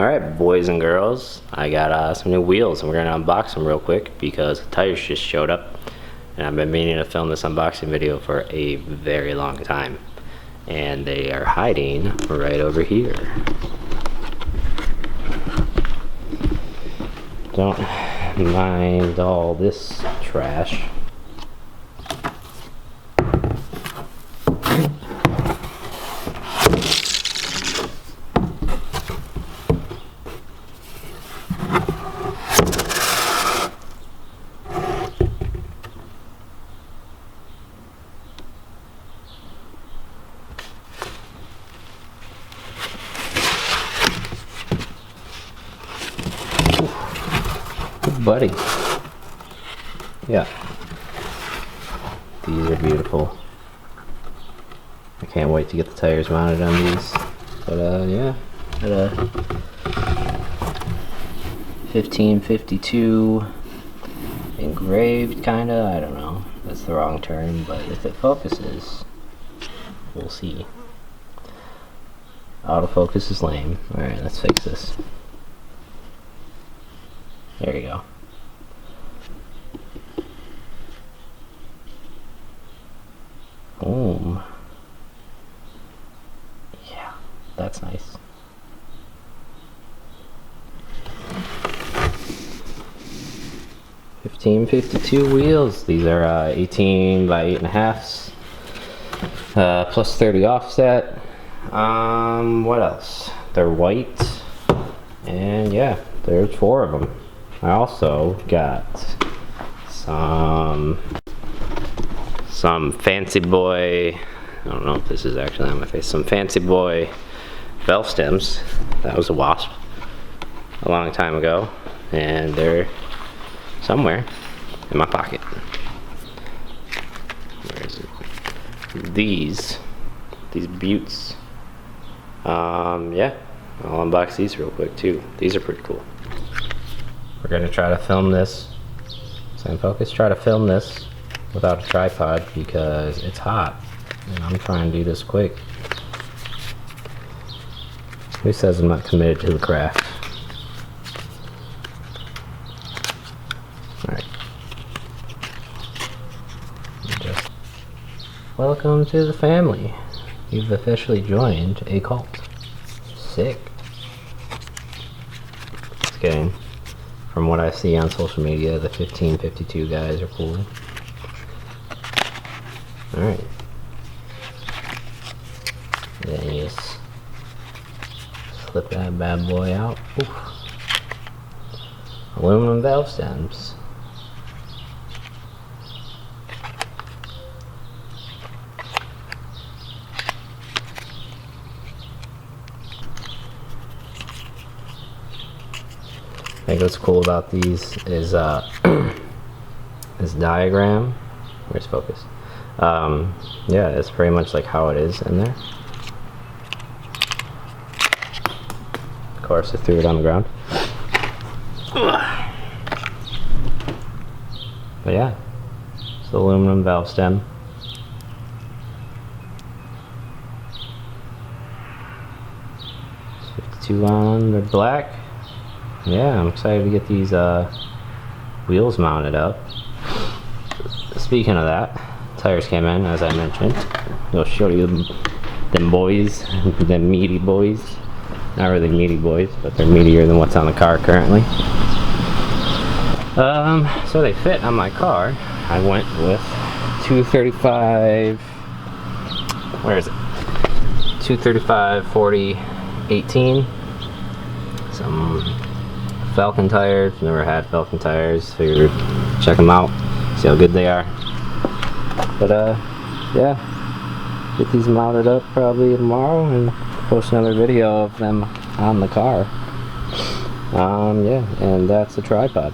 Alright, boys and girls, I got some new wheels and we're going to unbox them real quick because the tires just showed up. And I've been meaning to film this unboxing video for a very long time. And they are hiding right over here. Don't mind all this trash. Buddy. Yeah. These are beautiful. I can't wait to get the tires mounted on these. But yeah. Got a 1552 engraved kinda. I don't know. That's the wrong term, but if it focuses, we'll see. Autofocus is lame. Alright, let's fix this. There you go. Boom. Yeah, that's nice. $15.52 wheels. These are 18 by 8.5s. Plus 30 offset. What else? They're white. And yeah, there's 4 of them. I also got some fancy boy, I don't know if this is actually on my face, some fancy boy valve stems. That was a wasp a long time ago, and they're somewhere in my pocket. Where is it? These buttes. Yeah, I'll unbox these real quick too. These are pretty cool. We're gonna try to film this. Same focus. Try to film this without a tripod because it's hot, and I'm trying to do this quick. Who says I'm not committed to the craft? All right. Welcome to the family. You've officially joined a cult. Sick. Just kidding. From what I see on social media, the 1552 guys are cool. Alright. Then you just slip that bad boy out. Oof. Aluminum valve stems. I think what's cool about these is this diagram. Where's focus? Yeah, it's pretty much like how it is in there. Of course, I threw it on the ground. But yeah, it's the aluminum valve stem. It's 52 on, they're black. Yeah, I'm excited to get these wheels mounted up. Speaking of that, tires came in, as I mentioned. I'll show you them boys, them meaty boys. Not really meaty boys, but they're meatier than what's on the car currently. So they fit on my car. I went with 235. Where is it? 235 40 18. Some Falcon tires. Never had Falcon tires. Figured check them out, see how good they are. But yeah, get these mounted up probably tomorrow and post another video of them on the car. Yeah, and that's the tripod.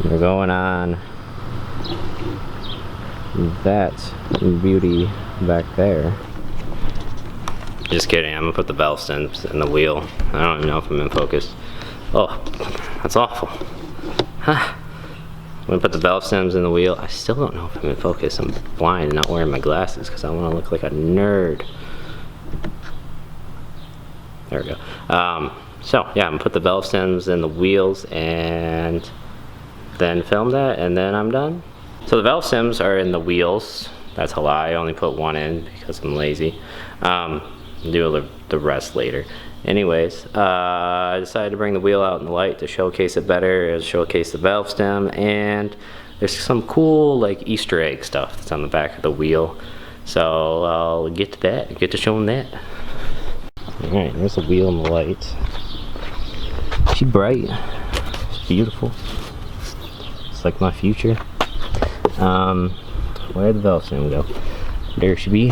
We're going on that beauty back there. Just kidding, I'm gonna put the valve stems in the wheel. I don't even know if I'm in focus. Oh, that's awful. Huh. I'm gonna put the valve stems in the wheel. I still don't know if I'm in focus. I'm blind and not wearing my glasses because I want to look like a nerd. There we go. So yeah, I'm gonna put the valve stems in the wheels and then film that, and then I'm done. So the valve stems are in the wheels. That's a lie, I only put one in because I'm lazy. Do the rest later. Anyways, I decided to bring the wheel out in the light to showcase it better, showcase the valve stem, and there's some cool like Easter egg stuff that's on the back of the wheel. So I'll get to that, get to showing that. Alright, there's the wheel in the light. She's bright, she's beautiful. It's like my future. Where'd the valve stem go? There she be.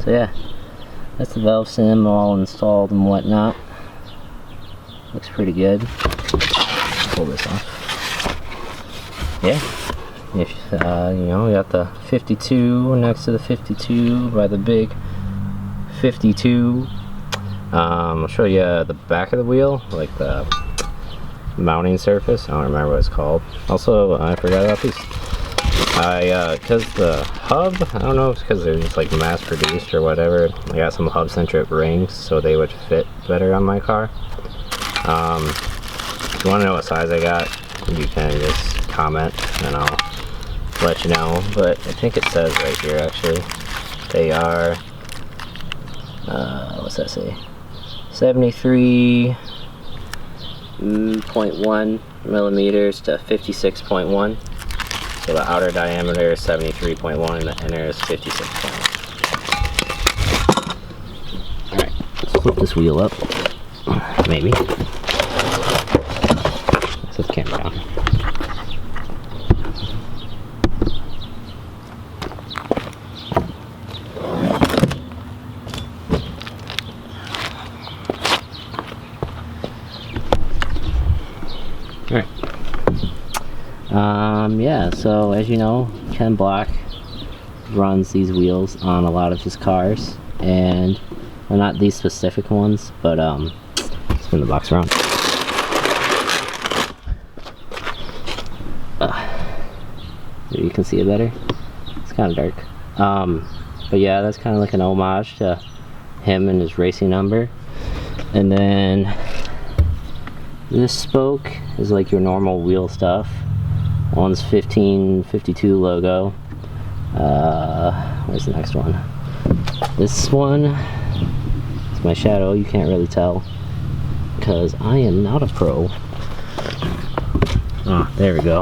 So yeah, that's the valve stem all installed and whatnot. Looks pretty good. Pull this off. Yeah, if you know, we got the 52 next to the 52 by the big 52. I'll show you the back of the wheel, like the mounting surface. I don't remember what it's called. Also, I forgot about these. Because the hub, I don't know if it's because they're just like mass produced or whatever, I got some hub centric rings so they would fit better on my car. If you want to know what size I got, you can just comment and I'll let you know. But I think it says right here actually, they are, what's that say? 73.1 millimeters to 56.1. So the outer diameter is 73.1 and the inner is 56.1. Alright, let's flip this wheel up. Maybe. Set the camera down. Alright. Yeah, so as you know, Ken Block runs these wheels on a lot of his cars, and well, not these specific ones, but spin the box around. You can see it better. It's kind of dark. But yeah, that's kind of like an homage to him and his racing number. And then this spoke is like your normal wheel stuff. One's 1552 logo. Where's the next one? This one is my shadow. You can't really tell because I am not a pro. Ah, there we go.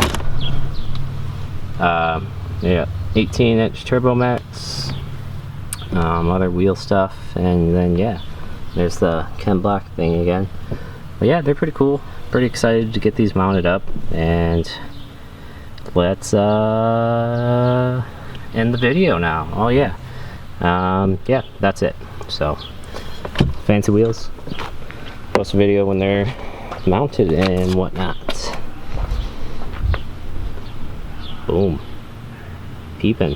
Yeah, 18-inch Turbomacs. Other wheel stuff, and then yeah, there's the Ken Block thing again. But yeah, they're pretty cool. Pretty excited to get these mounted up, and let's end the video now. Oh yeah, yeah, that's it. So fancy wheels. Post a video when they're mounted and whatnot. Boom. Peeping.